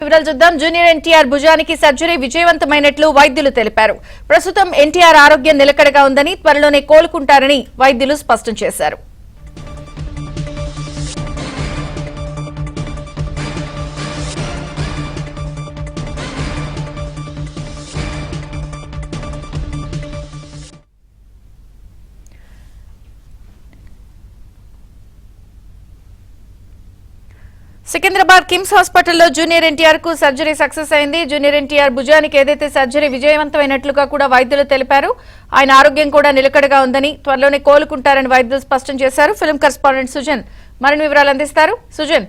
వివరాలు చూద్దాం. జూనియర్ ఎన్టీఆర్ భుజానికి సర్జరీ విజయవంతమైనట్లు వైద్యులు తెలిపారు. ప్రస్తుతం ఎన్టీఆర్ ఆరోగ్యం నిలకడగా ఉందని, త్వరలోనే కోలుకుంటారని వైద్యులు స్పష్టం చేశారు. సికింద్రాబాద్ కిమ్స్ హాస్పిటల్లో జూనియర్ ఎన్టీఆర్ కు సర్జరీ సక్సెస్ అయింది. జూనియర్ ఎన్టీఆర్ భుజానికి ఏదైతే సర్జరీ విజయవంతమైనట్లుగా కూడా వైద్యులు తెలిపారు. ఆయన ఆరోగ్యం కూడా నిలకడగా ఉందని, త్వరలోనే కోలుకుంటారని వైద్యులు స్పష్టం చేశారు. ఫిల్మ్ కరెస్పాండెంట్ సుజన్ మరిన్ని వివరాలు అందిస్తారు. సుజన్,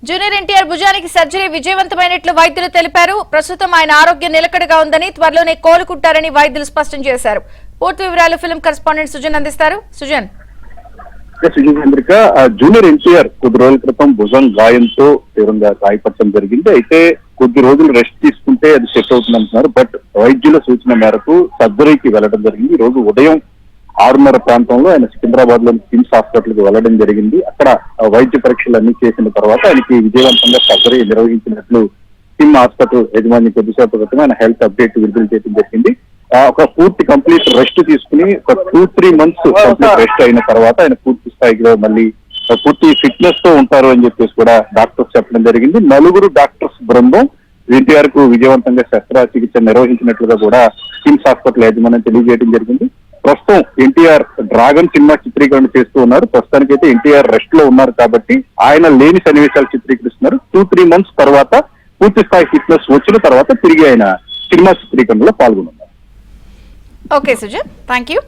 జూనియర్ ఎన్టీఆర్ భుజానికి సర్జరీ విజయవంతమైనట్లు వైద్యులు తెలిపారు. ప్రస్తుతం ఆయన ఆరోగ్యం నిలకడగా ఉందని, త్వరలోనే కోలుకుంటారని వైద్యులు స్పష్టం చేశారు. పూర్తి వివరాలు ఫిల్మ్ కరెస్పాండెంట్ సుజన్ అందిస్తారు. సుజన్, జూనియర్ ఎన్టీఆర్ కొద్ది రోజుల క్రితం భుజం గాయంతో తీవ్రంగా గాయపరచడం జరిగింది. అయితే కొద్ది రోజులు రెస్ట్ తీసుకుంటే అది సెట్ అవుతుంది అంటున్నారు. బట్ వైద్యుల సూచన మేరకు సర్జరీకి వెళ్లడం జరిగింది. ఈ రోజు ఉదయం 6:30 ప్రాంతంలో ఆయన సికింద్రాబాద్ లోని కిమ్స్ హాస్పిటల్ కి వెళ్లడం జరిగింది. అక్కడ వైద్య పరీక్షలు అన్ని చేసిన తర్వాత ఆయనకి విజయవంతంగా సర్జరీ నిర్వహించినట్లు కిమ్ హాస్పిటల్ యజమాని కొద్దిసేపు క్రితం ఆయన హెల్త్ అప్డేట్ విడుదల చేయడం జరిగింది. ఒక కంప్లీట్ రెస్ట్ తీసుకుని ఒక 2-3 మంత్స్ కంప్లీట్ రెస్ట్ అయిన తర్వాత ఆయన పూర్తి స్థాయిలో మళ్ళీ పూర్తి ఫిట్నెస్ తో ఉంటారు అని చెప్పేసి కూడా డాక్టర్స్ చెప్పడం జరిగింది. 4 డాక్టర్స్ బృందం ఎన్టీఆర్ కు విజయవంతంగా శస్త్రచికిత్స నిర్వహించినట్లుగా కూడా కిమ్స్ హాస్పిటల్ యాజమాన్యం తెలియజేయడం జరిగింది. ప్రస్తుతం ఎన్టీఆర్ డ్రాగన్ సినిమా చిత్రీకరణ చేస్తూ ఉన్నారు. ప్రస్తుతానికైతే ఎన్టీఆర్ రెస్ట్ లో ఉన్నారు కాబట్టి ఆయన లేని సన్నివేశాలు చిత్రీకరిస్తున్నారు. 2-3 మంత్స్ తర్వాత పూర్తి స్థాయి ఫిట్నెస్ వచ్చిన తర్వాత తిరిగి ఆయన సినిమా చిత్రీకరణలో పాల్గొన్నారు. Okay Sujan, thank you.